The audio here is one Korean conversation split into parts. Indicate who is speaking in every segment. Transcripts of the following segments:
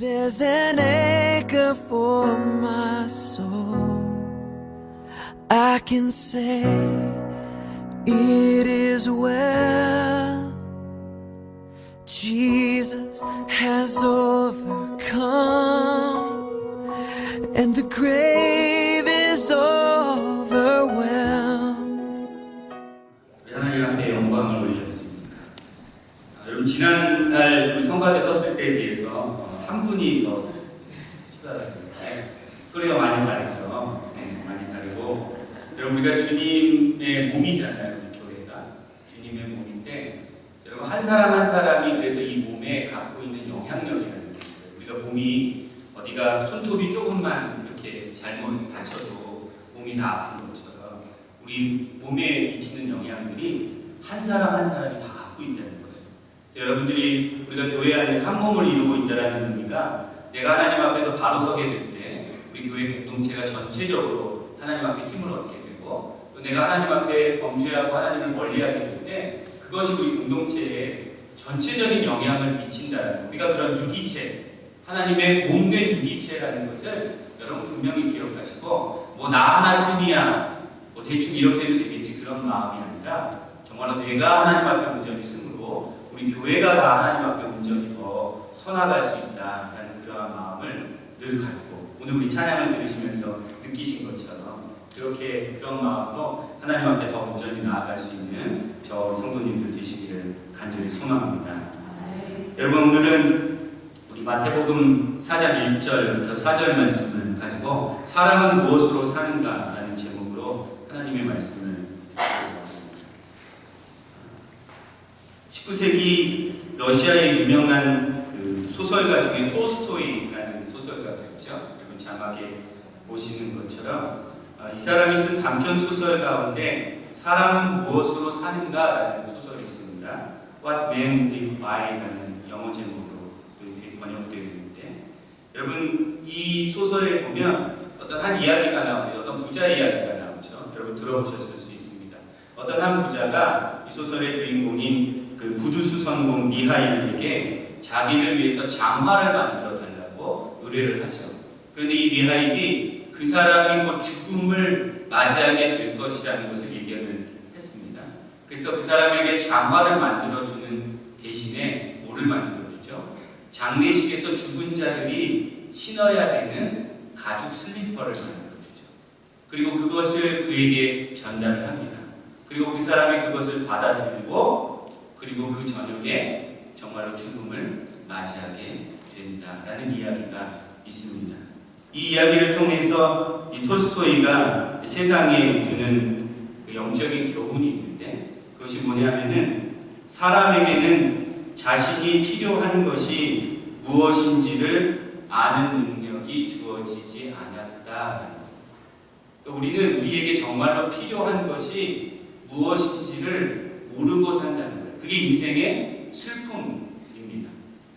Speaker 1: There's an anchor for my soul. I can say it is well. Jesus has overcome, and the grave is overwhelmed.
Speaker 2: 하나님 앞에 영광을 올렸습니다. 여러분 지난달 우리 성가대 섰을 때에 비해서 한 분이 더 추가됐습니다. 소리가 많이 다르죠. 네, 많이 다르고 여러분 우리가 주님의 몸이잖아요. 우리 교회가 주님의 몸인데 여러분 한 사람 한 사람이 그래서 이 몸에 갖고 있는 영향력이라는 게 있어요. 우리가 몸이 어디가 손톱이 조금만 이렇게 잘못 다쳐도 몸이 다 아픈 것처럼 우리 몸에 미치는 영향들이 한 사람 한 사람이 다 갖고 있다는 거예요. 여러분들이 우리가 교회 안에서 한 몸을 이루고 있다는 의미가 내가 하나님 앞에서 바로 서게 될 때 우리 교회 공동체가 전체적으로 하나님 앞에 힘을 얻게 되고 또 내가 하나님 앞에 범죄하고 하나님을 멀리하게 될 때 그것이 우리 공동체에 전체적인 영향을 미친다는 우리가 그런 유기체 하나님의 몸된 유기체라는 것을 여러분 분명히 기억하시고 뭐 나 하나쯤이야 뭐 대충 이렇게 해도 되겠지 그런 마음이 아니라 정말로 내가 하나님 앞에 온전히 승으로 우리 교회가 다 하나님 앞에 온전히 더 서나갈 수 있다라는 그러한 마음을 늘 갖고 오늘 우리 찬양을 들으시면서 느끼신 것처럼 그렇게 그런 마음으로 하나님 앞에 더 온전히 나아갈 수 있는 저 성도님들 되시기를 간절히 소망합니다. 여러분 오늘은 우리 마태복음 4장 1절부터 4절 말씀을 가지고 사람은 무엇으로 사는가 라는 제목으로 하나님의 말씀을 19세기 러시아의 유명한 그 소설가 중에 톨스토이라는 소설가가 있죠. 여러분 자막에 보시는 것처럼 이 사람이 쓴 단편 소설 가운데 사람은 무엇으로 사는가라는 소설이 있습니다. What Man Live By라는 영어 제목으로 이렇게 번역되어 있는데 여러분 이 소설에 보면 어떤 한 이야기가 나오는데 어떤 부자 이야기가 나오죠. 여러분 들어보셨을 수 있습니다. 어떤 한 부자가 이 소설의 주인공인 그 부두수선공 미하일에게 자기를 위해서 장화를 만들어 달라고 의뢰를 하죠. 그런데 이 미하일이 그 사람이 곧 죽음을 맞이하게 될 것이라는 것을 예견을 했습니다. 그래서 그 사람에게 장화를 만들어주는 대신에 뭐를 만들어주죠? 장례식에서 죽은 자들이 신어야 되는 가죽 슬리퍼를 만들어주죠. 그리고 그것을 그에게 전달을 합니다. 그리고 그 사람이 그것을 받아들이고 그리고 그 저녁에 정말로 죽음을 맞이하게 된다라는 이야기가 있습니다. 이 이야기를 통해서 이 톨스토이가 세상에 주는 그 영적인 교훈이 있는데 그것이 뭐냐면은 사람에게는 자신이 필요한 것이 무엇인지를 아는 능력이 주어지지 않았다. 우리는 우리에게 정말로 필요한 것이 무엇인지를 모르고 산다는 거예요. 그게 인생의 슬픔입니다.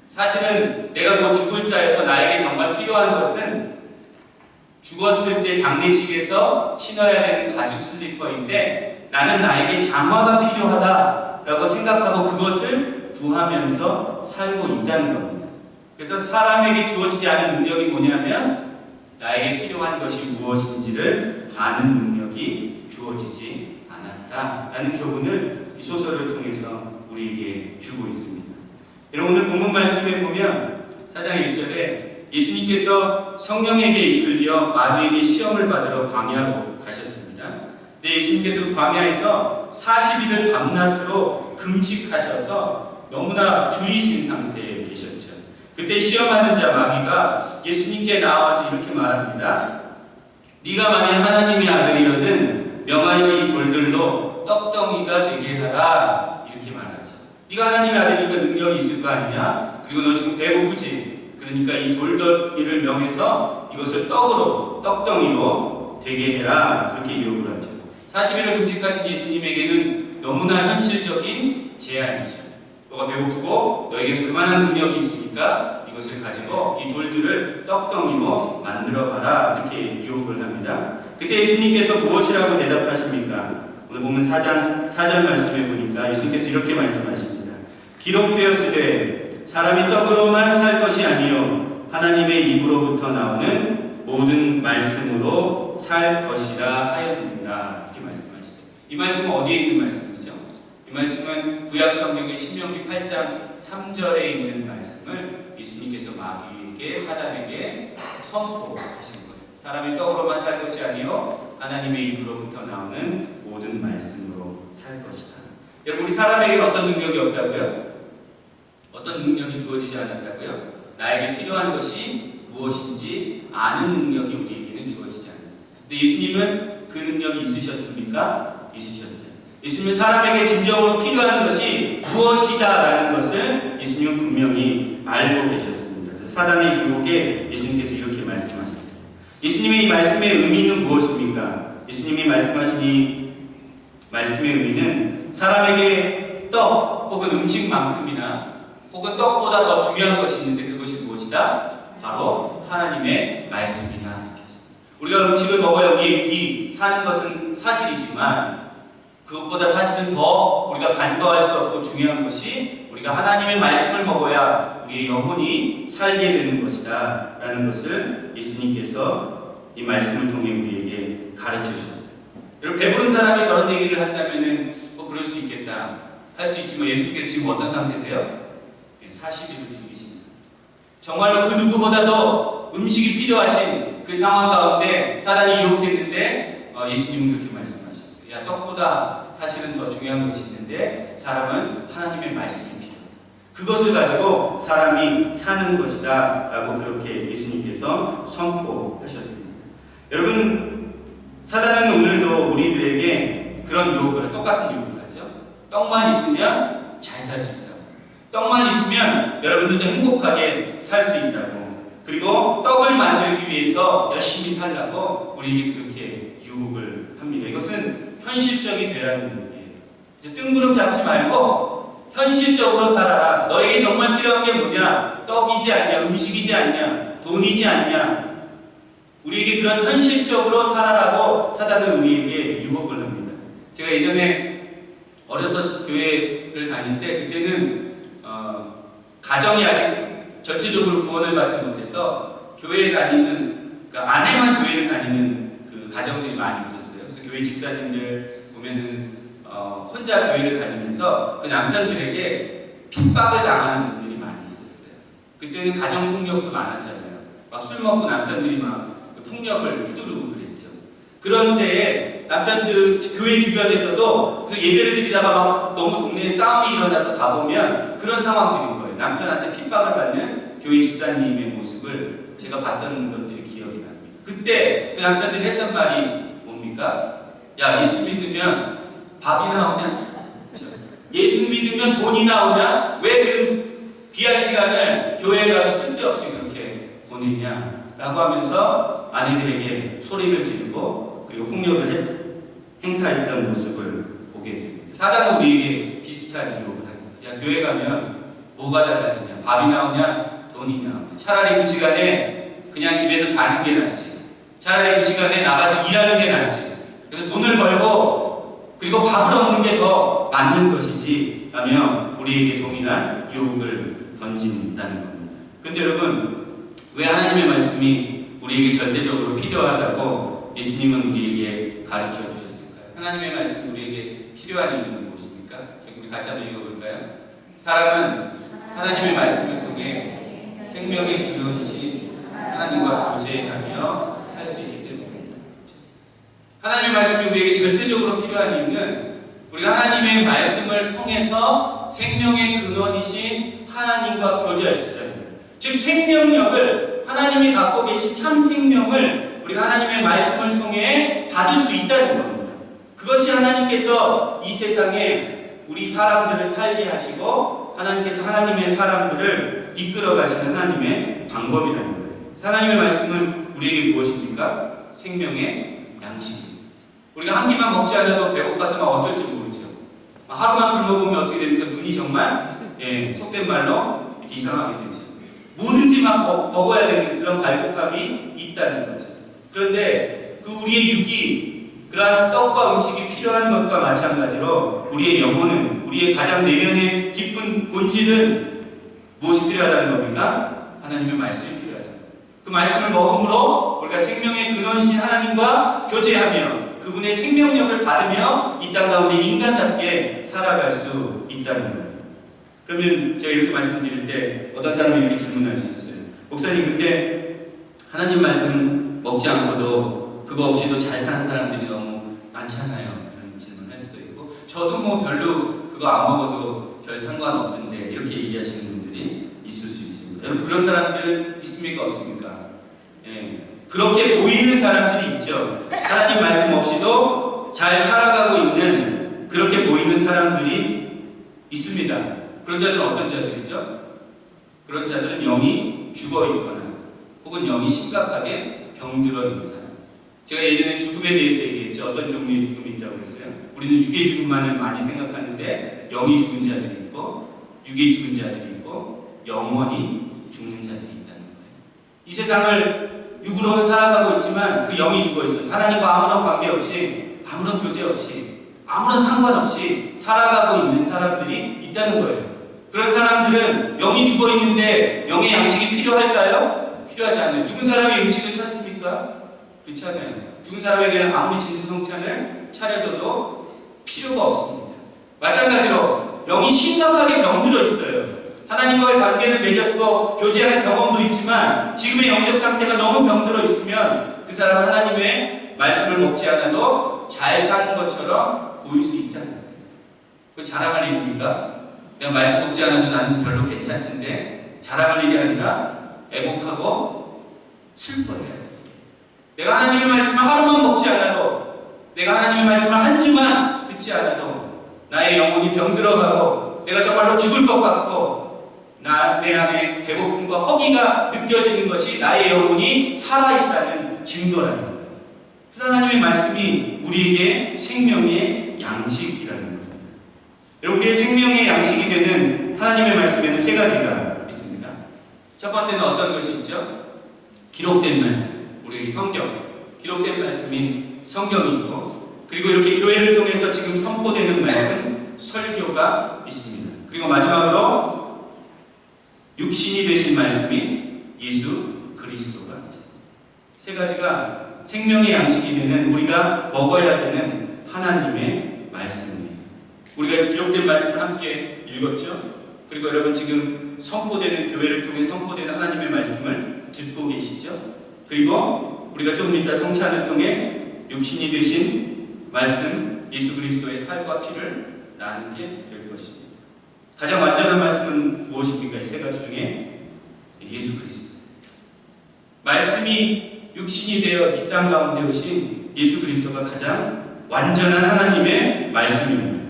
Speaker 2: 사실은 내가 곧 죽을 자여서 나에게 정말 필요한 것은 죽었을 때 장례식에서 신어야 되는 가죽 슬리퍼인데 나는 나에게 장화가 필요하다라고 생각하고 그것을 구하면서 살고 있다는 겁니다. 그래서 사람에게 주어지지 않은 능력이 뭐냐면 나에게 필요한 것이 무엇인지를 아는 능력이 주어지지 않았다라는 교훈을 이 소설을 통해서 우리에게 주고 있습니다. 여러분 오늘 본문 말씀에 보면 4장 1절에 예수님께서 성령에게 이끌려 마귀에게 시험을 받으러 광야로 가셨습니다. 근데 예수님께서 그 광야에서 40일을 밤낮으로 금식하셔서 너무나 줄이신 상태에 계셨죠. 그때 시험하는 자 마귀가 예수님께 나와서 이렇게 말합니다. 네가 만일 하나님의 아들이거든 명하여 이 돌들로 떡덩이가 되게 하라 이렇게 말하죠. 네가 하나님의 아들이니까 능력이 있을 거 아니냐? 그리고 너 지금 배고프지? 그러니까 이 돌덩이를 명해서 이것을 떡덩이로 되게 해라 그렇게 요구를 하죠. 40일을 금식하신 예수님에게는 너무나 현실적인 제안이죠. 너가 배고프고 너에게는 그만한 능력이 있으니까 이것을 가지고 이 돌들을 떡덩이로 만들어봐라 이렇게 유혹을 합니다. 그때 예수님께서 무엇이라고 대답하십니까? 오늘 보면 4절 말씀에 보니까 예수님께서 이렇게 말씀하십니다. 기록되었으되 사람이 떡으로만 살 것이 아니요 하나님의 입으로부터 나오는 모든 말씀으로 살 것이라 하였느니라. 이렇게 말씀하시죠. 이 말씀은 어디에 있는 말씀이죠? 이 말씀은 구약 성경의 신명기 8장 3절에 있는 말씀을 예수님께서 마귀에게 사단에게 선포하신 거예요. 사람이 떡으로만 살 것이 아니요 하나님의 입으로부터 나오는 모든 말씀으로 살 것이다. 여러분, 우리 사람에게는 어떤 능력이 없다고요? 어떤 능력이 주어지지 않았다고요? 나에게 필요한 것이 무엇인지 아는 능력이 우리에게는 주어지지 않았습니다. 근데 예수님은 그 능력이 있으셨습니까? 있으셨어요. 예수님은 사람에게 진정으로 필요한 것이 무엇이다라는 것을 예수님은 분명히 알고 계셨습니다. 그래서 사단의 유혹에 예수님께서 이렇게 말씀하셨어요. 예수님의 이 말씀의 의미는 무엇입니까? 예수님이 말씀하신 이 말씀의 의미는 사람에게 떡 혹은 음식만큼이나 혹은 떡보다 더 중요한 것이 있는데 그것이 무엇이다? 바로 하나님의 말씀이다. 우리가 음식을 먹어야 우리의 육이 사는 것은 사실이지만 그것보다 사실은 더 우리가 간과할 수 없고 중요한 것이 우리가 하나님의 말씀을 먹어야 우리의 영혼이 살게 되는 것이다 라는 것을 예수님께서 이 말씀을 통해 우리에게 가르쳐 주셨어요. 여러분, 배부른 사람이 저런 얘기를 한다면은 뭐 그럴 수 있겠다 할 수 있지만 예수님께서 지금 어떤 상태세요? 40일을 죽이신 자. 정말로 그 누구보다도 음식이 필요하신 그 상황 가운데 사단이 유혹했는데 예수님은 그렇게 말씀하셨어요. 야, 떡보다 사실은 더 중요한 것이 있는데 사람은 하나님의 말씀이 필요하다. 그것을 가지고 사람이 사는 것이다 라고 그렇게 예수님께서 선포하셨습니다. 여러분, 사단은 오늘도 우리들에게 그런 유혹을, 똑같은 유혹을 하죠. 떡만 있으면 잘 살 수 있다. 떡만 있으면 여러분들도 행복하게 살 수 있다고. 그리고 떡을 만들기 위해서 열심히 살라고 우리에게 그렇게 유혹을 합니다. 이것은 현실적이 되라는 얘기예요. 뜬구름 잡지 말고 현실적으로 살아라. 너에게 정말 필요한 게 뭐냐? 떡이지 않냐? 음식이지 않냐? 돈이지 않냐? 우리에게 그런 현실적으로 살아라고 사단은 우리에게 유혹을 합니다. 제가 예전에 어려서 교회를 다닐 때 그때는 가정이 아직 전체적으로 구원을 받지 못해서 교회에 다니는, 그러니까 아내만 교회를 다니는 그 가정들이 많이 있었어요. 그래서 교회 집사님들 보면은 혼자 교회를 다니면서 그 남편들에게 핍박을 당하는 분들이 많이 있었어요. 그때는 가정 폭력도 많았잖아요. 막 술 먹고 남편들이 막 폭력을 휘두르고 그랬죠. 그런데 남편들 교회 주변에서도 그 예배를 드리다가 막 너무 동네에 싸움이 일어나서 가보면 그런 상황들인 거예요. 남편한테 핍박을 받는 교회 집사님의 모습을 제가 봤던 것들이 기억이 납니다. 그때 그 남편들이 했던 말이 뭡니까? 야, 예수 믿으면 밥이 나오냐? 예수 믿으면 돈이 나오냐? 왜 그 귀한 시간을 교회에 가서 쓸데없이 그렇게 보내냐? 라고 하면서 아내들에게 소리를 지르고 그리고 폭력을 행사했던 모습을 보게 됩니다. 사단은 우리에게 비슷한 유혹을 합니다. 야, 교회 가면 뭐가 달라지냐? 밥이 나오냐? 돈이 나오냐? 차라리 그 시간에 그냥 집에서 자는 게 낫지. 차라리 그 시간에 나가서 일하는 게 낫지. 그래서 돈을 벌고 그리고 밥을 얻는 게 더 맞는 것이지 라며 우리에게 동일한 유혹을 던진다는 겁니다. 그런데 여러분, 왜 하나님의 말씀이 우리에게 절대적으로 필요하다고 예수님은 우리에게 가르쳐 주셨을까요? 하나님의 말씀이 우리에게 필요한 이유는 무엇입니까? 우리 같이 한번 읽어볼까요? 사람은 하나님의 말씀을 통해 생명의 근원이신 하나님과 교제하며 살 수 있기 때문입니다. 하나님의 말씀이 우리에게 절대적으로 필요한 이유는 우리가 하나님의 말씀을 통해서 생명의 근원이신 하나님과 교제할 수 있다는 거예요. 즉 생명력을, 하나님이 갖고 계신 참 생명을 우리가 하나님의 말씀을 통해 받을 수 있다는 겁니다. 그것이 하나님께서 이 세상에 우리 사람들을 살게 하시고 하나님께서 하나님의 사람들을 이끌어 가시는 하나님의 방법이라는 거예요. 하나님의 말씀은 우리에게 무엇입니까? 생명의 양식입니다. 우리가 한 끼만 먹지 않아도 배고파서 막 어쩔 줄 모르죠. 하루만 굶어보면 어떻게 됩니까? 눈이 정말 속된 말로 이렇게 이상하게 되죠. 뭐든지 막 먹어야 되는 그런 갈급함이 있다는 거죠. 그런데 그 우리의 육이 그러한 떡과 음식이 필요한 것과 마찬가지로 우리의 영혼은, 우리의 가장 내면의 깊은 본질은 무엇이 필요하다는 겁니까? 하나님의 말씀이 필요하다. 그 말씀을 먹음으로 우리가 생명의 근원이신 하나님과 교제하며 그분의 생명력을 받으며 이 땅 가운데 인간답게 살아갈 수 있다는 거예요. 그러면 제가 이렇게 말씀드릴 때 어떤 사람이 이렇게 질문할 수 있어요. 목사님, 근데 하나님 말씀 먹지 않고도 그거 없이도 잘 사는 사람들이 너무 많잖아요. 이런 질문할 수도 있고, 저도 뭐 별로 그거 안 먹어도 별 상관없던데 이렇게 얘기하시는 분들이 있을 수 있습니다. 여러분, 그런 사람들은 있습니까? 없습니까? 예. 그렇게 보이는 사람들이 있죠. 하나님 말씀 없이도 잘 살아가고 있는, 그렇게 보이는 사람들이 있습니다. 그런 자들은 어떤 자들이죠? 그런 자들은 영이 죽어 있거나 혹은 영이 심각하게 병들어 있는 사람. 제가 예전에 죽음에 대해서 얘기했죠. 어떤 종류의 죽음이 있다고 했어요. 우리는 육의 죽음만을 많이 생각하는데 영이 죽은 자들이 있고 육의 죽은 자들이 있고 영원히 죽는 자들이 있다는 거예요. 이 세상을 육으로는 살아가고 있지만 그 영이 죽어 있어요. 하나님과 아무런 관계없이, 아무런 교제 없이, 아무런 상관없이 살아가고 있는 사람들이 있다는 거예요. 그런 사람들은 영이 죽어 있는데 영의 양식이 필요할까요? 필요하지 않아요. 죽은 사람이 음식을 찾습니까? 그렇지 않아요. 죽은 사람에게 아무리 진수성찬을 차려줘도 필요가 없습니다. 마찬가지로 영이 심각하게 병들어 있어요. 하나님과의 관계를 맺었고 교제할 경험도 있지만 지금의 영적 상태가 너무 병들어 있으면 그 사람은 하나님의 말씀을 먹지 않아도 잘 사는 것처럼 보일 수 있다는 거예요. 그거 자랑할 일입니까? 그냥 말씀 먹지 않아도 나는 별로 괜찮던데, 자랑할 일이 아니라 애곡하고 슬퍼해야 돼. 내가 하나님의 말씀을 하루만 먹지 않아도, 내가 하나님의 말씀을 한 주만 듣지 않아도 나의 영혼이 병들어가고 내가 정말로 죽을 것 같고 내 안에 배고픔과 허기가 느껴지는 것이 나의 영혼이 살아있다는 증거라는 거예요. 그래서 하나님의 말씀이 우리에게 생명의 양식이라는 거예요. 여러분, 우리의 생명의 양식이 되는 하나님의 말씀에는 세 가지가 있습니다. 첫 번째는 어떤 것이 있죠? 기록된 말씀, 우리의 성경, 기록된 말씀인 성경이 있고, 그리고 이렇게 교회를 통해서 지금 선포되는 말씀, 설교가 있습니다. 그리고 마지막으로 육신이 되신 말씀인 예수 그리스도가 있습니다. 세 가지가 생명의 양식이 되는, 우리가 먹어야 되는 하나님의 말씀입니다. 우리가 기록된 말씀을 함께 읽었죠? 그리고 여러분 지금 선포되는, 교회를 통해 선포되는 하나님의 말씀을 듣고 계시죠? 그리고 우리가 조금 이따 성찬을 통해 육신이 되신 말씀, 예수 그리스도의 살과 피를 나누게 될 것입니다. 가장 완전한 말씀은 무엇입니까? 이 세 가지 중에 예수 그리스도입니다. 말씀이 육신이 되어 이 땅 가운데 오신 예수 그리스도가 가장 완전한 하나님의 말씀입니다.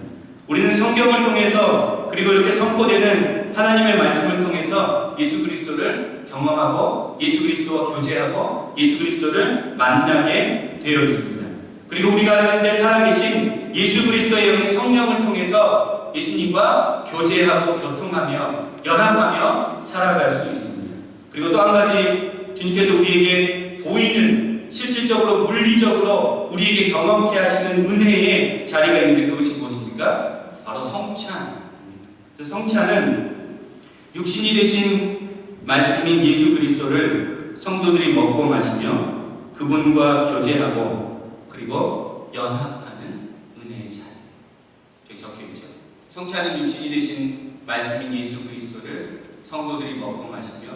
Speaker 2: 우리는 성경을 통해서, 그리고 이렇게 선포되는 하나님의 말씀을 통해서 예수 그리스도를 경험하고 예수 그리스도와 교제하고 예수 그리스도를 만나게 되어 있습니다. 그리고 우리가 아는데 살아계신 예수 그리스도의 영의 성령을 통해서 예수님과 교제하고 교통하며 연합하며 살아갈 수 있습니다. 그리고 또 한 가지, 주님께서 우리에게 보이는, 실질적으로 물리적으로 우리에게 경험케 하시는 은혜의 자리가 있는데 그것이 무엇입니까? 바로 성찬입니다. 성찬은 육신이 되신 말씀인 예수 그리스도를 성도들이 먹고 마시며 그분과 교제하고 그리고 연합하는 은혜의 자리. 저기 적혀있죠. 성찬은 육신이 되신 말씀인 예수 그리스도를 성도들이 먹고 마시며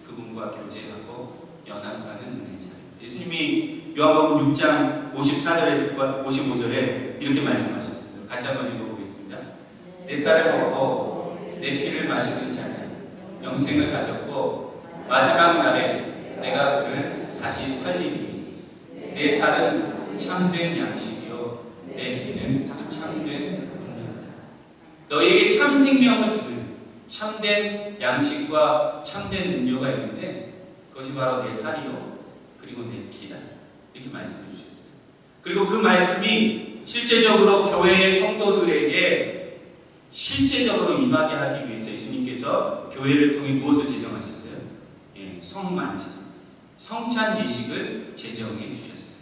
Speaker 2: 그분과 교제하고 연합하는 은혜의 자리. 예수님이 요한복음 6장 54절에서 55절에 이렇게 말씀하셨습니다. 같이 한번 읽어보겠습니다. 내 쌀을 먹고 내 피를 마시는 자는 영생을 가졌고 마지막 날에 내가 그를 다시 살리리니 내 쌀은 참된 양식이요 내 피는 참된 음료다. 너희에게 참 생명을 주는 참된 양식과 참된 음료가 있는데 그것이 바로 내 쌀이요 그리고 내 피다. 이렇게 말씀해 주셨어요. 그리고 그 말씀이 실제적으로 교회의 성도들에게 실제적으로 임하게 하기 위해서 예수님께서 교회를 통해 무엇을 제정하셨어요? 성만찬, 성찬 예식을 제정해 주셨어요.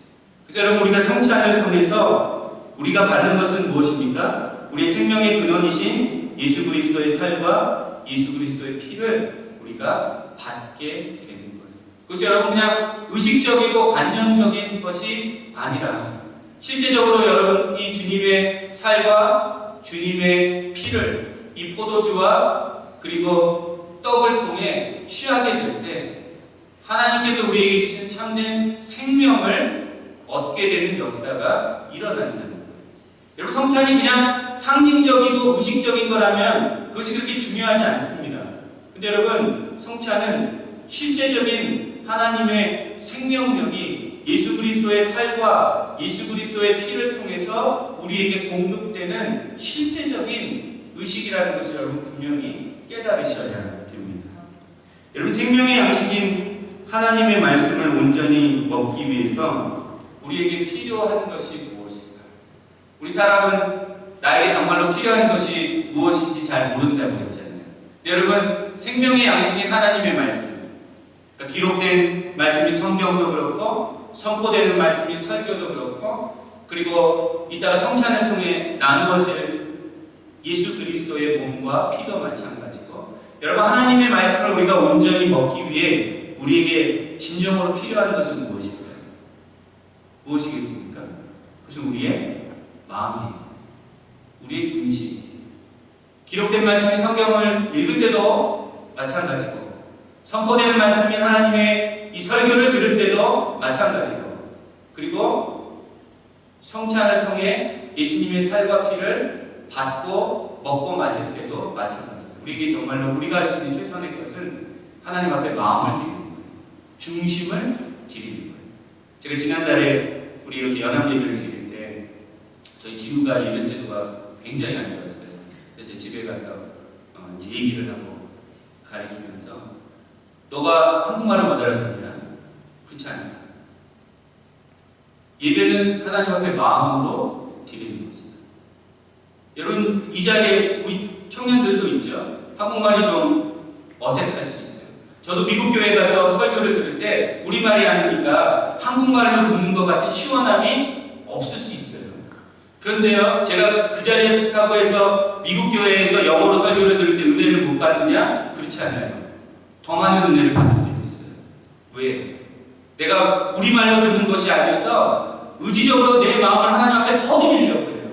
Speaker 2: 그래서 여러분, 우리가 성찬을 통해서 우리가 받는 것은 무엇입니까? 우리의 생명의 근원이신 예수 그리스도의 살과 예수 그리스도의 피를 우리가 받게 되는 거예요. 그것이 여러분 그냥 의식적이고 관념적인 것이 아니라 실제적으로 여러분이 주님의 살과 주님의 피를 이 포도주와 그리고 떡을 통해 취하게 될 때 하나님께서 우리에게 주신 참된 생명을 얻게 되는 역사가 일어난다는 거예요. 여러분, 성찬이 그냥 상징적이고 의식적인 거라면 그것이 그렇게 중요하지 않습니다. 근데 여러분, 성찬은 실제적인 하나님의 생명력이 예수 그리스도의 살과 예수 그리스도의 피를 통해서 우리에게 공급되는 실제적인 의식이라는 것을 여러분 분명히 깨달으셔야 됩니다. 여러분, 생명의 양식인 하나님의 말씀을 온전히 먹기 위해서 우리에게 필요한 것이 무엇일까? 우리 사람은 나에게 정말로 필요한 것이 무엇인지 잘 모른다고 했잖아요. 여러분, 생명의 양식인 하나님의 말씀, 그러니까 기록된 말씀인 성경도 그렇고 선포되는 말씀인 설교도 그렇고 그리고 이따가 성찬을 통해 나누어질 예수 그리스도의 몸과 피도 마찬가지고 여러분, 하나님의 말씀을 우리가 온전히 먹기 위해 우리에게 진정으로 필요한 것은 무엇일까요? 무엇이겠습니까? 그것은 우리의 마음이에요. 우리의 중심. 기록된 말씀인 성경을 읽을 때도 마찬가지고 선포되는 말씀인 하나님의 이 설교를 들을 때도 마찬가지고 그리고 성찬을 통해 예수님의 살과 피를 받고 먹고 마실 때도 마찬가지입니다. 우리에게 정말로 우리가 할 수 있는 최선의 것은 하나님 앞에 마음을 드리는 거예요. 중심을 드리는 거예요. 제가 지난달에 우리 이렇게 연합 예배를 드릴 때 저희 지우가 예배 태도가 굉장히 안 좋았어요. 그래서 집에 가서 이제 얘기를 하고 가르치면서 너가 한국말을 못 알아듣냐? 그렇지 않다. 예배는 하나님 앞에 마음으로 드리는 것입니다. 여러분, 이 자리에 우리 청년들도 있죠. 한국말이 좀 어색할 수 있어요. 저도 미국 교회 가서 설교를 들을 때 우리말이 아니니까 한국말로 듣는 것 같은 시원함이 없을 수 있어요. 그런데요, 제가 그 자리에 타고 해서 미국 교회에서 영어로 설교를 들을 때 은혜를 못 받느냐? 그렇지 않아요. 더 많은 은혜를 받을 때도 있어요. 왜? 내가 우리말로 듣는 것이 아니어서 의지적으로 내 마음을 하나님 앞에 터드리려고 해요.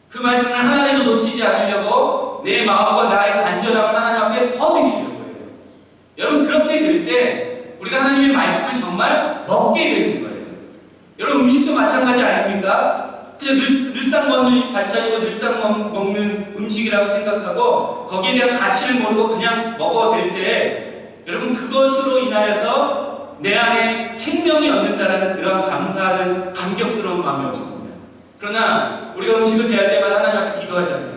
Speaker 2: 그 말씀을 하나님도 놓치지 않으려고 내 마음과 나의 간절함을 하나님 앞에 터드리려고 해요. 여러분, 그렇게 될 때 우리가 하나님의 말씀을 정말 먹게 되는 거예요. 여러분, 음식도 마찬가지 아닙니까? 그냥 늘상 먹는 반찬이고 늘상 먹는 음식이라고 생각하고 거기에 대한 가치를 모르고 그냥 먹어댈 때 여러분, 그것으로 인하여서 내 안에 생명이 얻는다라는 그런 감사하는 감격스러운 마음이 없습니다. 그러나 우리가 음식을 대할 때마다 하나님 앞에 기도하잖아요.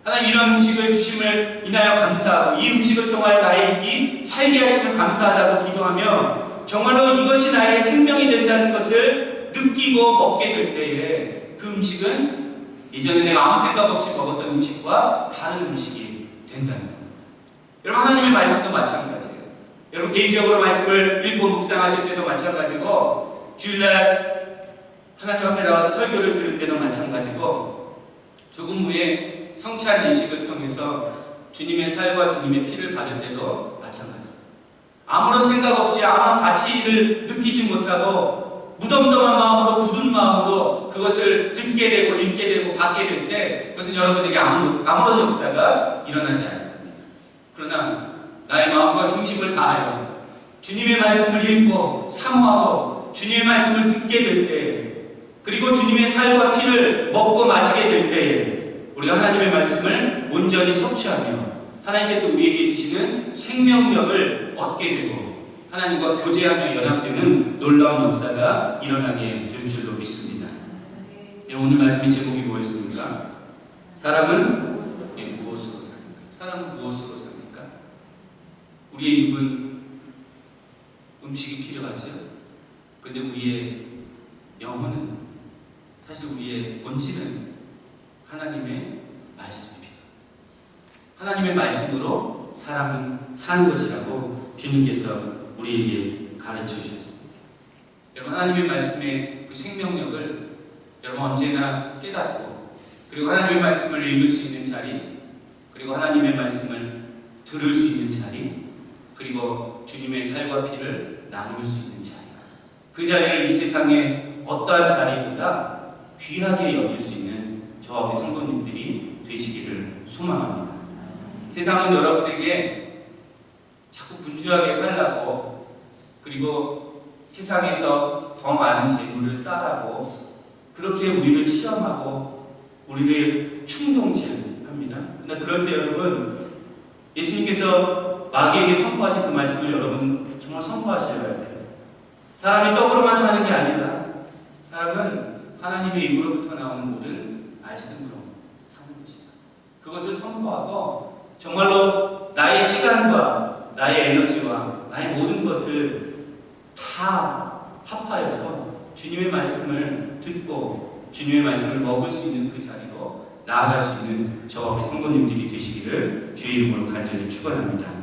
Speaker 2: 하나님, 이런 음식을 주심을 인하여 감사하고 이 음식을 통하여 나의 육이 살게 하심을 감사하다고 기도하며 정말로 이것이 나에게 생명이 된다는 것을 느끼고 먹게 될 때에 그 음식은 이전에 내가 아무 생각 없이 먹었던 음식과 다른 음식이 된다는 겁니다. 여러분, 하나님의 말씀도 마찬가지예요. 여러분, 개인적으로 말씀을 읽고 묵상하실 때도 마찬가지고 주일날 하나님 앞에 나와서 설교를 들을 때도 마찬가지고 조금 후에 성찬 예식을 통해서 주님의 살과 주님의 피를 받을 때도 마찬가지예요. 아무런 생각 없이 아무런 가치를 느끼지 못하고 무덤덤한 마음으로 굳은 마음으로 그것을 듣게 되고 읽게 되고 받게 될 때 그것은 여러분에게 아무런 역사가 일어나지 않습니다. 그러나 나의 마음과 중심을 다하여 주님의 말씀을 읽고 사모하고 주님의 말씀을 듣게 될 때 그리고 주님의 살과 피를 먹고 마시게 될 때 우리가 하나님의 말씀을 온전히 섭취하며 하나님께서 우리에게 주시는 생명력을 얻게 되고 하나님과 교제하며 연합되는 놀라운 역사가 일어나게 될 줄로 믿습니다. 오늘 말씀의 제목이 뭐였습니까? 사람은 무엇으로 삽니까? 사람은 무엇으로 삽니까? 우리의 육은 음식이 필요하죠. 그런데 우리의 영혼은 사실 우리의 본질은 하나님의 말씀입니다. 하나님의 말씀으로 사람은 사는 것이라고 주님께서 우리에게 가르쳐 주셨습니다. 여러분, 하나님의 말씀의 그 생명력을 여러분 언제나 깨닫고 그리고 하나님의 말씀을 읽을 수 있는 자리 그리고 하나님의 말씀을 들을 수 있는 자리 그리고 그리고 주님의 살과 피를 나눌 수 있는 자리. 그 자리를 이 세상의 어떠한 자리보다 귀하게 여길 수 있는 저와 우리 성도님들이 되시기를 소망합니다. 세상은 여러분에게 자꾸 분주하게 살라고, 그리고 세상에서 더 많은 재물을 쌓으라고 그렇게 우리를 시험하고 우리를 충동질합니다. 그러나 그럴 때 여러분, 예수님께서 마귀에게 선포하신 그 말씀을 여러분 정말 선포하셔야 돼요. 사람이 떡으로만 사는 게 아니라 사람은 하나님의 입으로부터 나오는 모든 말씀으로 사는 것이다. 그것을 선포하고 정말로 나의 시간과 나의 에너지와 나의 모든 것을 다 합하여서 주님의 말씀을 듣고 주님의 말씀을 먹을 수 있는 그 자리로 나아갈 수 있는 저와 우리 성도님들이 되시기를 주의 이름으로 간절히 축원합니다.